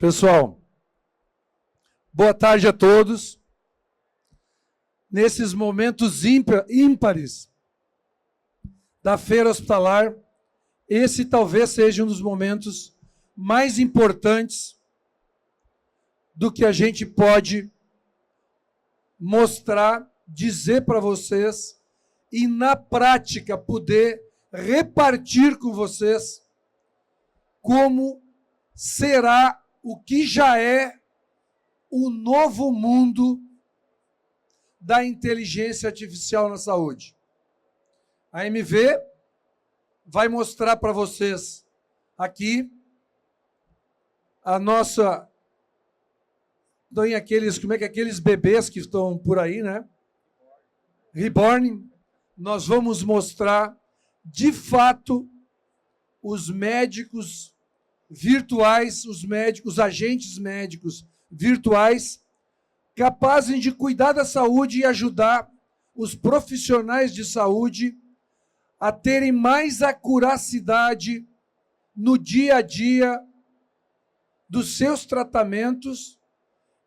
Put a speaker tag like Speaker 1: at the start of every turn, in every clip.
Speaker 1: Pessoal, boa tarde a todos. Nesses momentos ímpares da feira hospitalar, esse talvez seja um dos momentos mais importantes do que a gente pode mostrar, dizer para vocês e, na prática, poder repartir com vocês como será o que já é o novo mundo da inteligência artificial na saúde. A MV vai mostrar para vocês aqui a nossa... Então, aqueles bebês que estão por aí, né? Reborn. Nós vamos mostrar, de fato, os médicos virtuais, os agentes médicos virtuais, capazes de cuidar da saúde e ajudar os profissionais de saúde a terem mais acuracidade no dia a dia dos seus tratamentos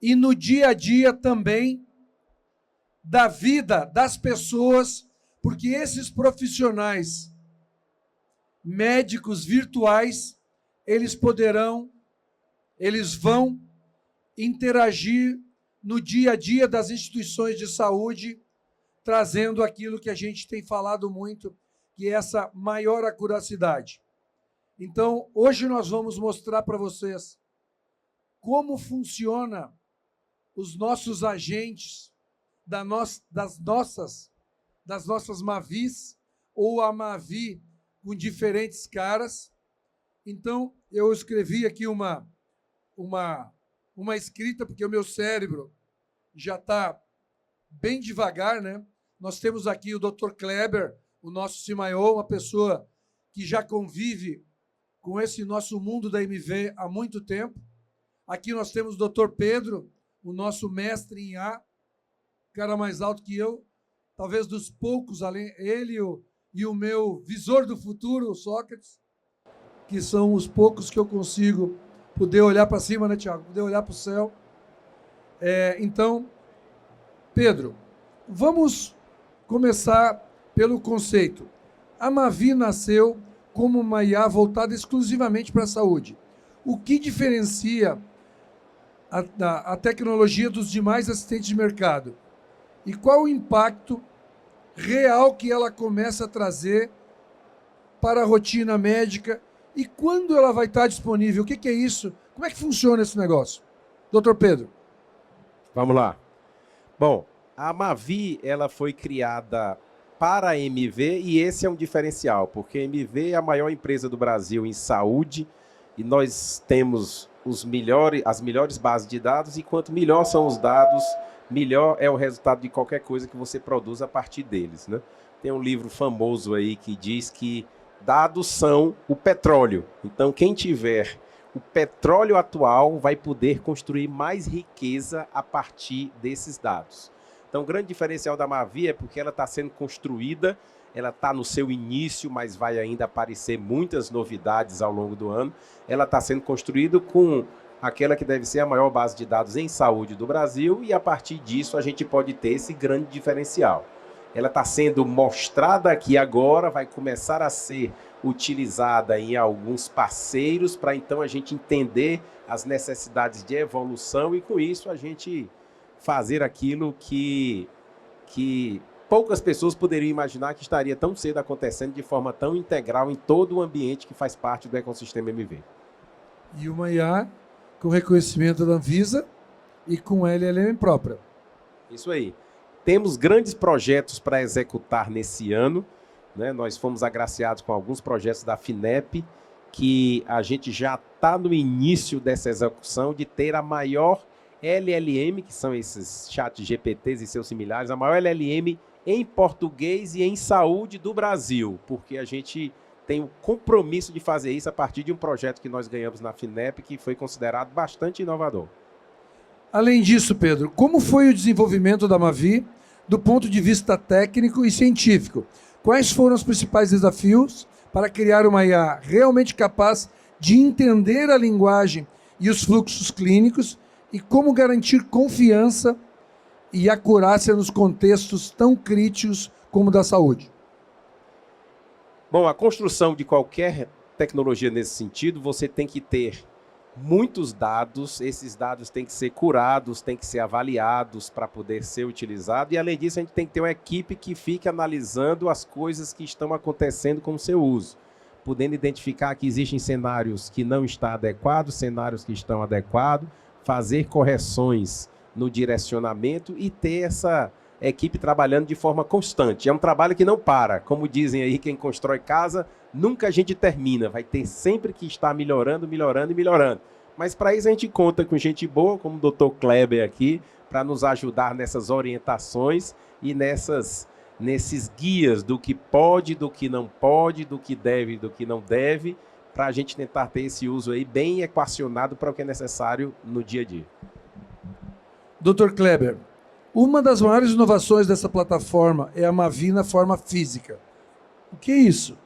Speaker 1: e no dia a dia também da vida das pessoas, porque esses profissionais médicos virtuais, eles vão interagir no dia a dia das instituições de saúde, trazendo aquilo que a gente tem falado muito, que é essa maior acuracidade. Então, hoje nós vamos mostrar para vocês como funciona os nossos agentes das nossas Mavis, ou a Mavi com diferentes caras. Então, eu escrevi aqui uma escrita, porque o meu cérebro já está bem devagar, né? Nós temos aqui o Dr. Kleber, o nosso CMIO, uma pessoa que já convive com esse nosso mundo da MV há muito tempo. Aqui nós temos o Dr. Pedro, o nosso mestre em A, cara mais alto que eu, talvez dos poucos, além ele e o meu visor do futuro, o Sócrates, que são os poucos que eu consigo poder olhar para cima, né, Tiago? Poder olhar para o céu. Então, Pedro, vamos começar pelo conceito. A Mavi nasceu como uma IA voltada exclusivamente para a saúde. O que diferencia a tecnologia dos demais assistentes de mercado? E qual o impacto real que ela começa a trazer para a rotina médica? E quando ela vai estar disponível? O que é isso? Como é que funciona esse negócio? Doutor Pedro.
Speaker 2: Vamos lá. Bom, a Mavi ela foi criada para a MV e esse é um diferencial, porque a MV é a maior empresa do Brasil em saúde e nós temos as melhores bases de dados e quanto melhor são os dados, melhor é o resultado de qualquer coisa que você produz a partir deles, né? Tem um livro famoso aí que diz que dados são o petróleo. Então, quem tiver o petróleo atual vai poder construir mais riqueza a partir desses dados. Então, o grande diferencial da Mavi é porque ela está sendo construída, ela está no seu início, mas vai ainda aparecer muitas novidades ao longo do ano. Ela está sendo construída com aquela que deve ser a maior base de dados em saúde do Brasil e, a partir disso, a gente pode ter esse grande diferencial. Ela está sendo mostrada aqui agora, vai começar a ser utilizada em alguns parceiros para então a gente entender as necessidades de evolução e com isso a gente fazer aquilo que poucas pessoas poderiam imaginar que estaria tão cedo acontecendo de forma tão integral em todo o ambiente que faz parte do ecossistema MV.
Speaker 1: E uma IA com reconhecimento da Anvisa e com LLM própria.
Speaker 2: Isso aí. Temos grandes projetos para executar nesse ano, né? Nós fomos agraciados com alguns projetos da FINEP, que a gente já está no início dessa execução de ter a maior LLM, que são esses chat GPTs e seus similares, a maior LLM em português e em saúde do Brasil, porque a gente tem o compromisso de fazer isso a partir de um projeto que nós ganhamos na FINEP, que foi considerado bastante inovador.
Speaker 1: Além disso, Pedro, como foi o desenvolvimento da Mavi do ponto de vista técnico e científico? Quais foram os principais desafios para criar uma IA realmente capaz de entender a linguagem e os fluxos clínicos e como garantir confiança e acurácia nos contextos tão críticos como o da saúde?
Speaker 2: Bom, a construção de qualquer tecnologia nesse sentido, você tem que ter muitos dados, esses dados têm que ser curados, têm que ser avaliados para poder ser utilizado, e além disso a gente tem que ter uma equipe que fique analisando as coisas que estão acontecendo com o seu uso, podendo identificar que existem cenários que não estão adequados, cenários que estão adequados, fazer correções no direcionamento e ter essa equipe trabalhando de forma constante. É um trabalho que não para, como dizem aí, quem constrói casa, nunca a gente termina, vai ter sempre que estar melhorando, melhorando e melhorando. Mas para isso a gente conta com gente boa, como o Dr. Kleber aqui, para nos ajudar nessas orientações e nesses guias do que pode, do que não pode, do que deve e do que não deve, para a gente tentar ter esse uso aí bem equacionado para o que é necessário no dia a dia.
Speaker 1: Dr. Kleber, uma das maiores inovações dessa plataforma é a Mavi na forma física. O que é isso?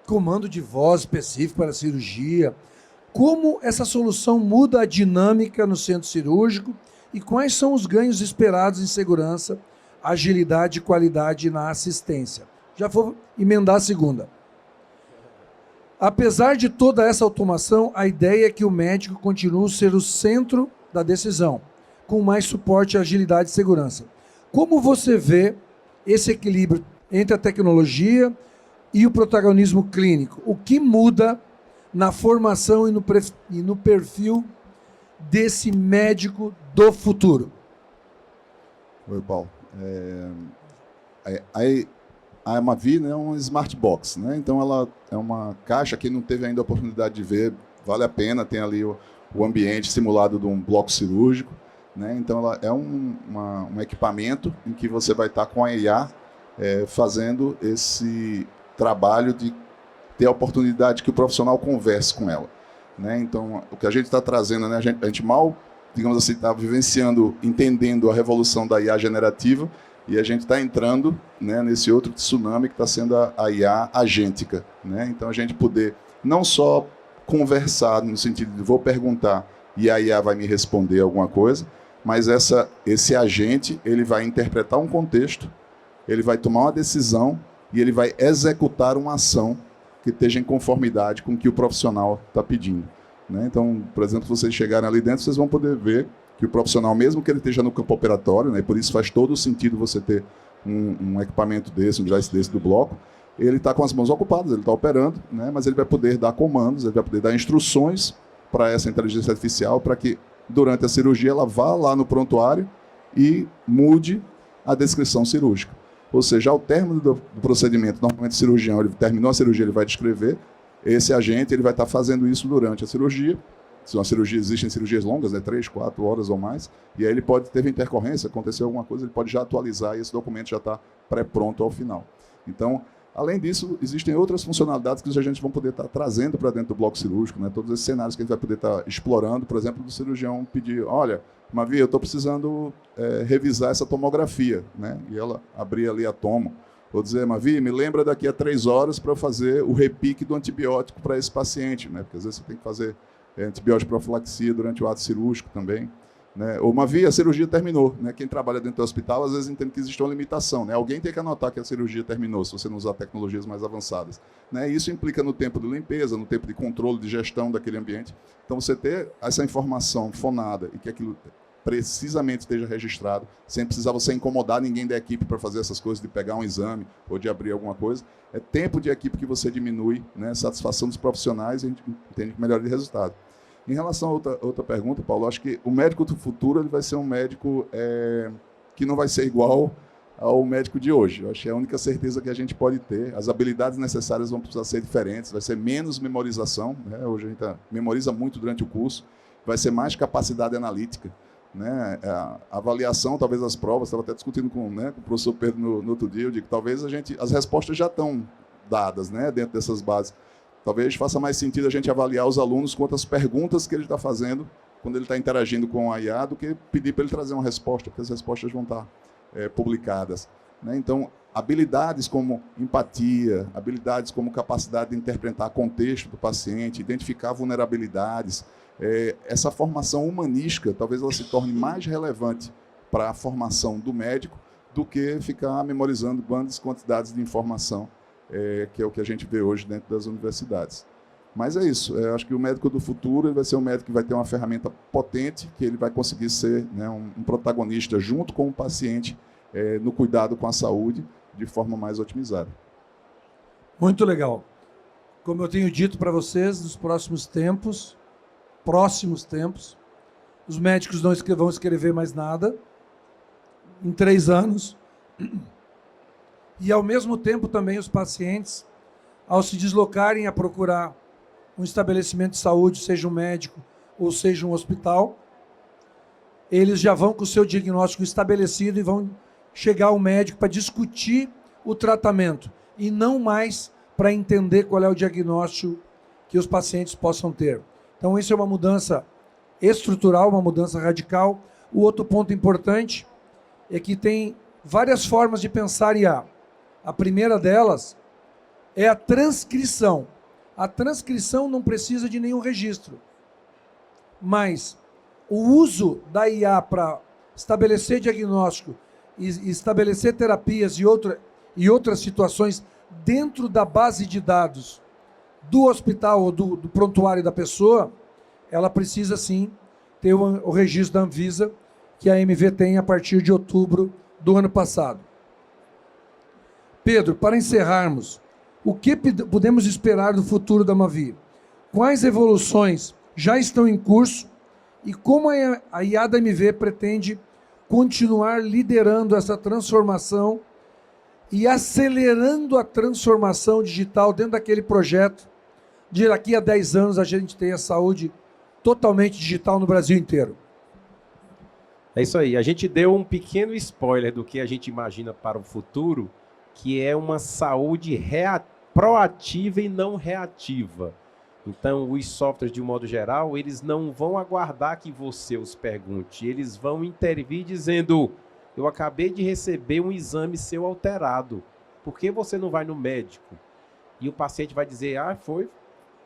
Speaker 1: Comando de voz específico para a cirurgia. Como essa solução muda a dinâmica no centro cirúrgico e quais são os ganhos esperados em segurança, agilidade e qualidade na assistência? Já vou emendar a segunda. Apesar de toda essa automação, a ideia é que o médico continue a ser o centro da decisão, com mais suporte, agilidade e segurança. Como você vê esse equilíbrio entre a tecnologia e o protagonismo clínico? O que muda na formação e no perfil desse médico do futuro?
Speaker 3: Oi, Paulo. A Mavi, né, é uma smart box, né? Então ela é uma caixa que não teve ainda a oportunidade de ver, vale a pena, tem ali o ambiente simulado de um bloco cirúrgico, né? Então ela é um equipamento em que você vai estar com a IA fazendo esse trabalho de ter a oportunidade que o profissional converse com ela, né? Então o que a gente está trazendo, né, a gente mal, digamos assim, está vivenciando, entendendo a revolução da IA generativa, e a gente está entrando, né, nesse outro tsunami que está sendo a IA agêntica, né? Então a gente poder não só conversar no sentido de vou perguntar e a IA vai me responder alguma coisa, mas esse agente ele vai interpretar um contexto, ele vai tomar uma decisão e ele vai executar uma ação que esteja em conformidade com o que o profissional está pedindo, né? Então, por exemplo, se vocês chegarem ali dentro, vocês vão poder ver que o profissional, mesmo que ele esteja no campo operatório, né, por isso faz todo o sentido você ter um equipamento desse, um device desse do bloco, ele está com as mãos ocupadas, ele está operando, né, mas ele vai poder dar comandos, ele vai poder dar instruções para essa inteligência artificial para que, durante a cirurgia, ela vá lá no prontuário e mude a descrição cirúrgica. Ou seja, ao término do procedimento, normalmente o cirurgião, ele terminou a cirurgia, ele vai descrever, esse agente ele vai estar fazendo isso durante a cirurgia. Se uma cirurgia, existem cirurgias longas, né, 3, 4 horas ou mais, e aí ele pode ter intercorrência, aconteceu alguma coisa, ele pode já atualizar e esse documento já está pré-pronto ao final. Então, além disso, existem outras funcionalidades que os agentes vão poder estar trazendo para dentro do bloco cirúrgico, né, todos esses cenários que a gente vai poder estar explorando, por exemplo, do cirurgião pedir, olha, Mavi, eu estou precisando revisar essa tomografia, né, e ela abrir ali a tomo, ou dizer, Mavi, me lembra daqui a 3 horas para eu fazer o repique do antibiótico para esse paciente, né, porque às vezes você tem que fazer antibiótico profilaxia durante o ato cirúrgico também, né? Ou a cirurgia terminou, né? Quem trabalha dentro do hospital às vezes entende que existe uma limitação, né? Alguém tem que anotar que a cirurgia terminou, se você não usar tecnologias mais avançadas, né? Isso implica no tempo de limpeza, no tempo de controle, de gestão daquele ambiente. Então você ter essa informação fonada e que aquilo precisamente esteja registrado, sem precisar você incomodar ninguém da equipe para fazer essas coisas, de pegar um exame ou de abrir alguma coisa, é tempo de equipe que você diminui, né? Satisfação dos profissionais, e a gente entende que melhora de resultado. Em relação a outra pergunta, Paulo, acho que o médico do futuro ele vai ser um médico que não vai ser igual ao médico de hoje. Eu acho que é a única certeza que a gente pode ter. As habilidades necessárias vão precisar ser diferentes, vai ser menos memorização, né? Hoje a gente memoriza muito durante o curso, vai ser mais capacidade analítica, né? A avaliação, talvez as provas, estava até discutindo com o professor Pedro no outro dia, eu digo que talvez as respostas já estão dadas, né, dentro dessas bases. Talvez faça mais sentido a gente avaliar os alunos quanto às perguntas que ele está fazendo quando ele está interagindo com a IA do que pedir para ele trazer uma resposta, porque as respostas vão estar publicadas, né? Então, habilidades como empatia, habilidades como capacidade de interpretar contexto do paciente, identificar vulnerabilidades. Essa formação humanística, talvez ela se torne mais relevante para a formação do médico do que ficar memorizando grandes quantidades de informação, que é o que a gente vê hoje dentro das universidades. Mas é isso, eu acho que o médico do futuro ele vai ser um médico que vai ter uma ferramenta potente, que ele vai conseguir ser, né, um protagonista junto com o paciente no cuidado com a saúde de forma mais otimizada.
Speaker 1: Muito legal. Como eu tenho dito para vocês, nos próximos tempos, os médicos não vão escrever mais nada em 3 anos. E, ao mesmo tempo, também os pacientes, ao se deslocarem a procurar um estabelecimento de saúde, seja um médico ou seja um hospital, eles já vão com o seu diagnóstico estabelecido e vão chegar ao médico para discutir o tratamento e não mais para entender qual é o diagnóstico que os pacientes possam ter. Então, isso é uma mudança estrutural, uma mudança radical. O outro ponto importante é que tem várias formas de pensar IA. A primeira delas é a transcrição. A transcrição não precisa de nenhum registro, mas o uso da IA para estabelecer diagnóstico e estabelecer terapias e outras situações dentro da base de dados do hospital ou do prontuário da pessoa, ela precisa sim ter o registro da Anvisa, que a MV tem a partir de outubro do ano passado. Pedro, para encerrarmos, o que podemos esperar do futuro da Mavi? Quais evoluções já estão em curso e como a IA da MV pretende continuar liderando essa transformação e acelerando a transformação digital dentro daquele projeto de daqui a 10 anos a gente ter a saúde totalmente digital no Brasil inteiro?
Speaker 2: É isso aí. A gente deu um pequeno spoiler do que a gente imagina para o futuro, que é uma saúde proativa e não reativa. Então, os softwares, de um modo geral, eles não vão aguardar que você os pergunte. Eles vão intervir dizendo: eu acabei de receber um exame seu alterado. Por que você não vai no médico? E o paciente vai dizer: ah, foi,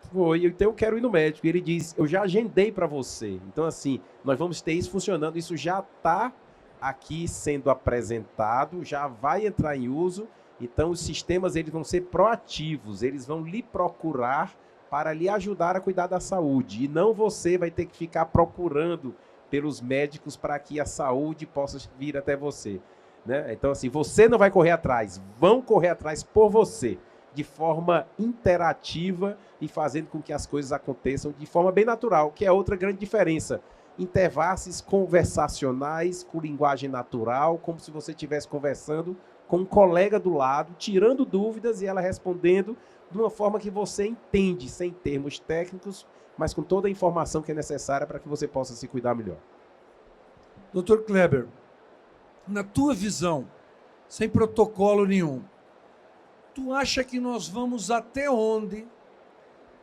Speaker 2: então eu quero ir no médico. E ele diz: eu já agendei para você. Então, assim, nós vamos ter isso funcionando. Isso já está aqui sendo apresentado, já vai entrar em uso. Então, os sistemas eles vão ser proativos, eles vão lhe procurar para lhe ajudar a cuidar da saúde. E não você vai ter que ficar procurando pelos médicos para que a saúde possa vir até você, né? Então, assim, você não vai correr atrás, vão correr atrás por você, de forma interativa e fazendo com que as coisas aconteçam de forma bem natural, que é outra grande diferença. Interfaces conversacionais com linguagem natural, como se você estivesse conversando com um colega do lado, tirando dúvidas e ela respondendo de uma forma que você entende, sem termos técnicos, mas com toda a informação que é necessária para que você possa se cuidar melhor.
Speaker 1: Dr. Kleber, na tua visão, sem protocolo nenhum, tu acha que nós vamos até onde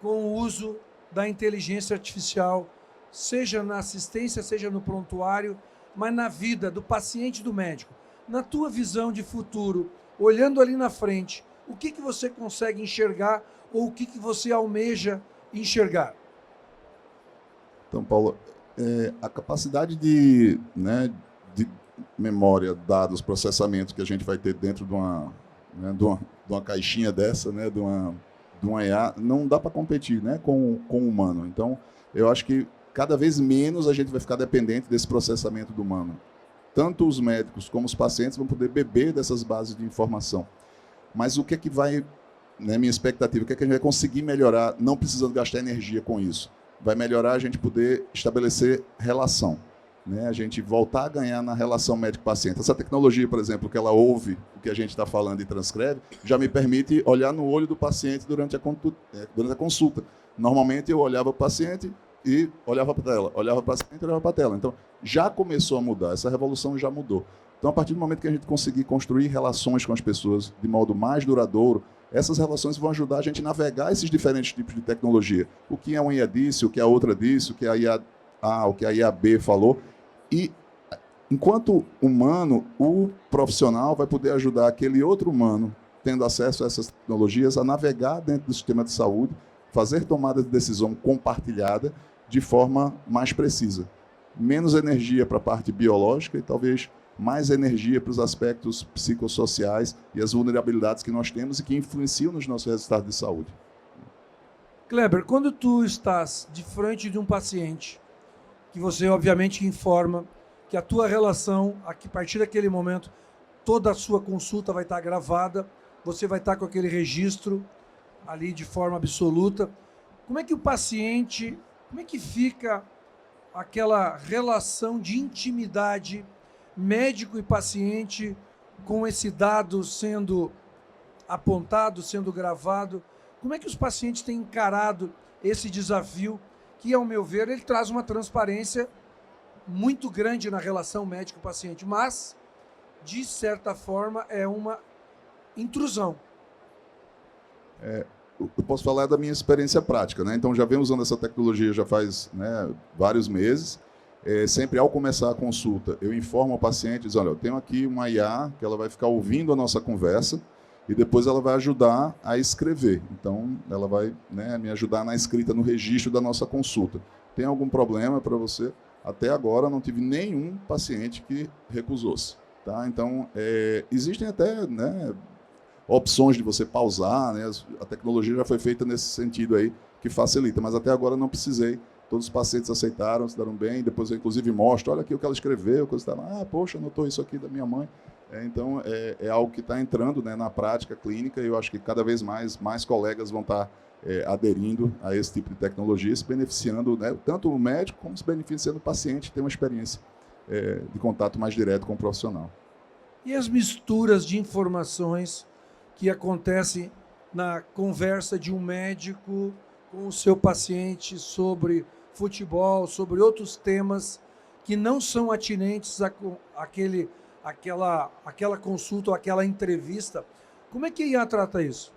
Speaker 1: com o uso da inteligência artificial, seja na assistência, seja no prontuário, mas na vida do paciente e do médico? Na tua visão de futuro, olhando ali na frente, o que você consegue enxergar ou o que você almeja enxergar?
Speaker 3: Então, Paulo, a capacidade de memória, dados, processamento que a gente vai ter dentro de uma caixinha dessa, né, de uma IA, não dá para competir, né, com o humano. Então, eu acho que cada vez menos a gente vai ficar dependente desse processamento do humano. Tanto os médicos como os pacientes vão poder beber dessas bases de informação. Mas o que é que vai, né, minha expectativa, o que é que a gente vai conseguir melhorar, não precisando gastar energia com isso? Vai melhorar a gente poder estabelecer relação, né? A gente voltar a ganhar na relação médico-paciente. Essa tecnologia, por exemplo, que ela ouve o que a gente está falando e transcreve, já me permite olhar no olho do paciente durante a consulta. Normalmente eu olhava para o paciente e olhava para a tela, olhava para o paciente e olhava para a tela. Então, já começou a mudar, essa revolução já mudou. Então, a partir do momento que a gente conseguir construir relações com as pessoas de modo mais duradouro, essas relações vão ajudar a gente a navegar esses diferentes tipos de tecnologia. O que uma IA disse, o que a outra disse, o que a IA A, o que a IA B falou. E enquanto humano, o profissional vai poder ajudar aquele outro humano, tendo acesso a essas tecnologias, a navegar dentro do sistema de saúde, fazer tomada de decisão compartilhada de forma mais precisa. Menos energia para a parte biológica e talvez mais energia para os aspectos psicossociais e as vulnerabilidades que nós temos e que influenciam nos nossos resultados de saúde.
Speaker 1: Kleber, quando tu estás de frente de um paciente, que você obviamente informa que a tua relação, a partir daquele momento, toda a sua consulta vai estar gravada, você vai estar com aquele registro ali de forma absoluta. Como é que o paciente, como é que fica aquela relação de intimidade médico e paciente com esse dado sendo apontado, sendo gravado? Como é que os pacientes têm encarado esse desafio que, ao meu ver, ele traz uma transparência muito grande na relação médico-paciente, mas, de certa forma, é uma intrusão.
Speaker 3: Eu posso falar da minha experiência prática, né? Então, já venho usando essa tecnologia já faz, né, vários meses. Sempre, ao começar a consulta, eu informo o paciente, diz, olha, eu tenho aqui uma IA que ela vai ficar ouvindo a nossa conversa e depois ela vai ajudar a escrever. Então, ela vai, né, me ajudar na escrita, no registro da nossa consulta. Tem algum problema para você? Até agora, não tive nenhum paciente que recusou-se. Tá? Então, existem até, né, opções de você pausar, né? A tecnologia já foi feita nesse sentido aí, que facilita, mas até agora não precisei. Todos os pacientes aceitaram, se deram bem, depois eu inclusive mostro, olha aqui o que ela escreveu, coisa tal. Poxa, anotou isso aqui da minha mãe. Então, é algo que está entrando, né, na prática clínica, e eu acho que cada vez mais colegas vão estar aderindo a esse tipo de tecnologia, se beneficiando, né, tanto o médico como se beneficiando o paciente, ter uma experiência de contato mais direto com o profissional.
Speaker 1: E as misturas de informações que acontecem na conversa de um médico com o seu paciente sobre futebol, sobre outros temas que não são atinentes àquela consulta ou àquela entrevista. Como é que a IA trata isso?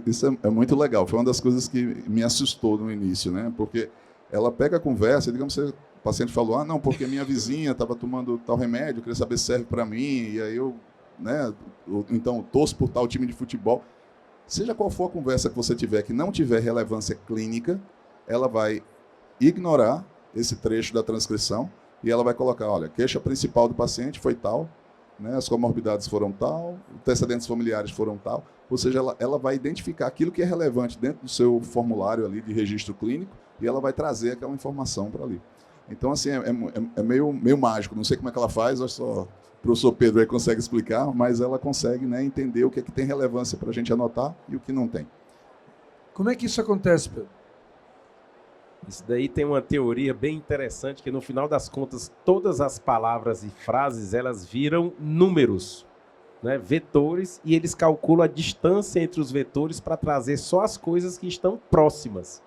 Speaker 3: Isso é muito legal. Foi uma das coisas que me assustou no início, né? Porque ela pega a conversa, digamos que o paciente falou, não, porque minha vizinha estava tomando tal remédio, queria saber se serve para mim, e aí eu, né, então torço por tal time de futebol. Seja qual for a conversa que você tiver que não tiver relevância clínica, ela vai ignorar esse trecho da transcrição e ela vai colocar, olha, a queixa principal do paciente foi tal, né, as comorbidades foram tal, os antecedentes familiares foram tal, ou seja, ela vai identificar aquilo que é relevante dentro do seu formulário ali de registro clínico e ela vai trazer aquela informação para ali. Então, assim, é meio mágico, não sei como é que ela faz, acho que só o professor Pedro aí consegue explicar, mas ela consegue, né, entender o que é que tem relevância para a gente anotar e o que não tem.
Speaker 1: Como é que isso acontece, Pedro?
Speaker 2: Isso daí tem uma teoria bem interessante, que no final das contas, todas as palavras e frases, elas viram números, né, vetores, e eles calculam a distância entre os vetores para trazer só as coisas que estão próximas.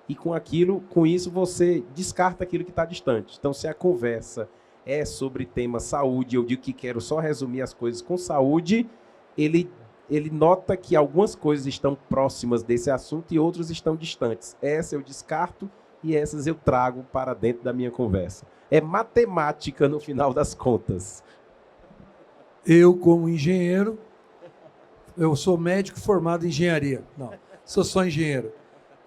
Speaker 2: E com isso você descarta aquilo que está distante. Então, se a conversa é sobre tema saúde, eu digo que quero só resumir as coisas com saúde, ele nota que algumas coisas estão próximas desse assunto e outras estão distantes. Essa eu descarto e essas eu trago para dentro da minha conversa. É matemática no final das contas.
Speaker 1: Eu, como engenheiro, eu sou médico formado em engenharia. Não, sou só engenheiro.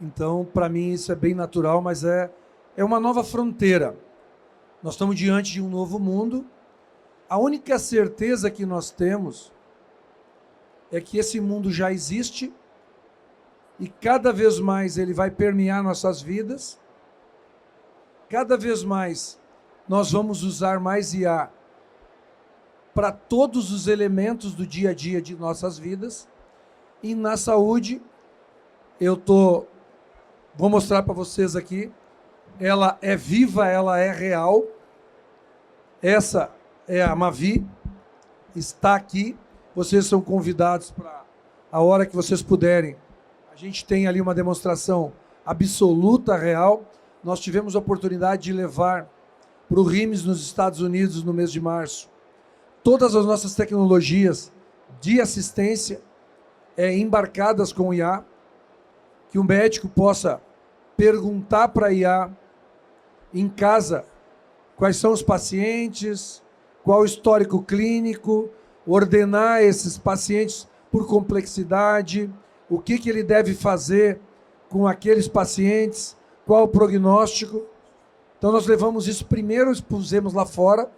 Speaker 1: Então, para mim, isso é bem natural, mas é uma nova fronteira. Nós estamos diante de um novo mundo. A única certeza que nós temos é que esse mundo já existe e cada vez mais ele vai permear nossas vidas. Cada vez mais nós vamos usar mais IA para todos os elementos do dia a dia de nossas vidas. E na saúde, vou mostrar para vocês aqui, ela é viva, ela é real. Essa é a Mavi, está aqui. Vocês são convidados para, a hora que vocês puderem. A gente tem ali uma demonstração absoluta, real. Nós tivemos a oportunidade de levar para o RIMS nos Estados Unidos no mês de março todas as nossas tecnologias de assistência embarcadas com IA, que o médico possa perguntar para a IA em casa quais são os pacientes, qual o histórico clínico, ordenar esses pacientes por complexidade, o que ele deve fazer com aqueles pacientes, qual o prognóstico. Então, nós levamos isso primeiro, expusemos lá fora,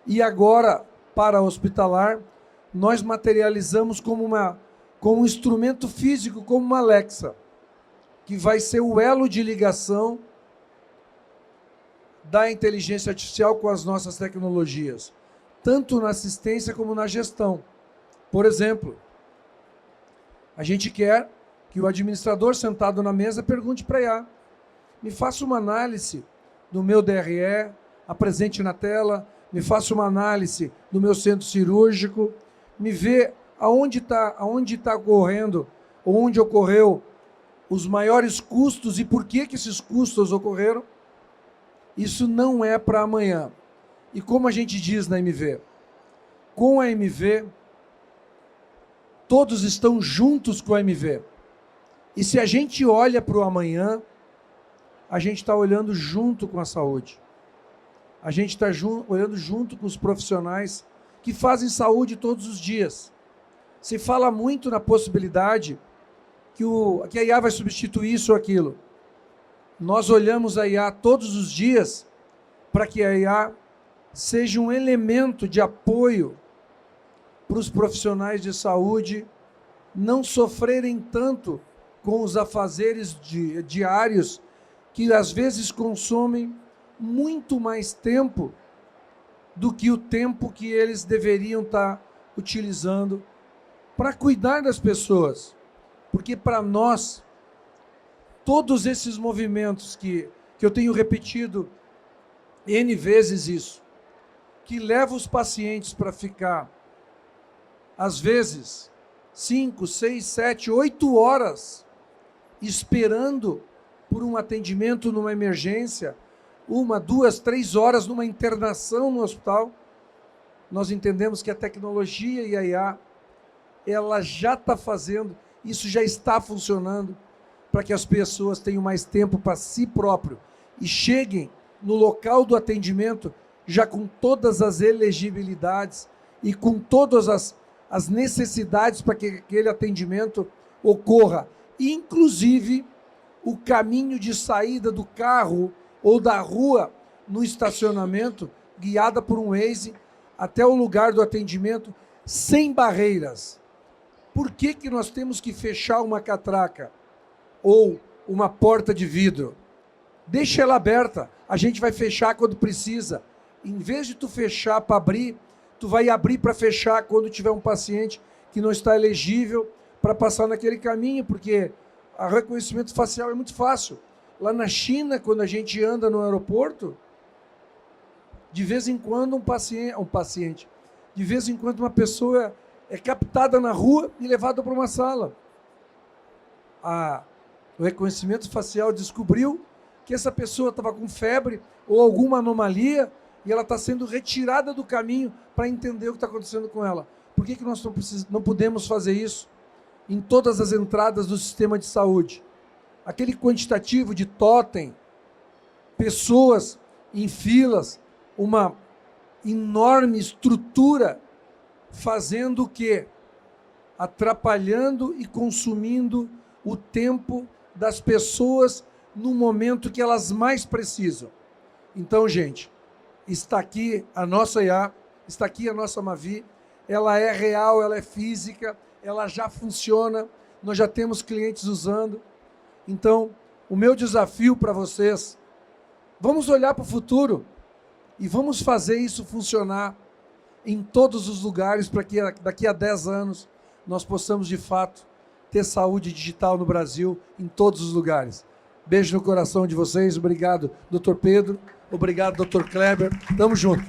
Speaker 1: e agora, para hospitalar, nós materializamos como um instrumento físico, como uma Alexa, que vai ser o elo de ligação da inteligência artificial com as nossas tecnologias, tanto na assistência como na gestão. Por exemplo, a gente quer que o administrador sentado na mesa pergunte para a IA, me faça uma análise do meu DRE, apresente na tela, me faça uma análise do meu centro cirúrgico, me vê aonde está ocorrendo, onde ocorreu os maiores custos e por que esses custos ocorreram. Isso não é para amanhã. E como a gente diz na MV, com a MV, todos estão juntos com a MV. E se a gente olha para o amanhã, a gente está olhando junto com a saúde. A gente está olhando junto com os profissionais que fazem saúde todos os dias. Se fala muito na possibilidade que a IA vai substituir isso ou aquilo. Nós olhamos a IA todos os dias para que a IA seja um elemento de apoio para os profissionais de saúde não sofrerem tanto com os afazeres diários que às vezes consomem muito mais tempo do que o tempo que eles deveriam estar utilizando para cuidar das pessoas. Porque para nós, todos esses movimentos que eu tenho repetido N vezes isso, que levam os pacientes para ficar, às vezes, 5, 6, 7, 8 horas esperando por um atendimento numa emergência, 1, 2, 3 horas numa internação no hospital, nós entendemos que a tecnologia e a IA, ela já está fazendo, isso já está funcionando, para que as pessoas tenham mais tempo para si próprio e cheguem no local do atendimento já com todas as elegibilidades e com todas as necessidades para que aquele atendimento ocorra, inclusive o caminho de saída do carro ou da rua no estacionamento, guiada por um Waze, até o lugar do atendimento, sem barreiras. Por que nós temos que fechar uma catraca ou uma porta de vidro? Deixa ela aberta, a gente vai fechar quando precisa. Em vez de tu fechar para abrir, tu vai abrir para fechar quando tiver um paciente que não está elegível para passar naquele caminho, porque o reconhecimento facial é muito fácil. Lá na China, quando a gente anda no aeroporto, de vez em quando de vez em quando uma pessoa é captada na rua e levada para uma sala. O reconhecimento facial descobriu que essa pessoa estava com febre ou alguma anomalia e ela está sendo retirada do caminho para entender o que está acontecendo com ela. Por que nós não podemos fazer isso em todas as entradas do sistema de saúde? Aquele quantitativo de totem, pessoas em filas, uma enorme estrutura fazendo o quê? Atrapalhando e consumindo o tempo das pessoas no momento que elas mais precisam. Então, gente, está aqui a nossa IA, está aqui a nossa Mavi, ela é real, ela é física, ela já funciona, nós já temos clientes usando. Então, o meu desafio para vocês, vamos olhar para o futuro e vamos fazer isso funcionar em todos os lugares para que daqui a 10 anos nós possamos, de fato, ter saúde digital no Brasil, em todos os lugares. Beijo no coração de vocês, obrigado, Dr. Pedro, obrigado, Dr. Kleber, tamo junto.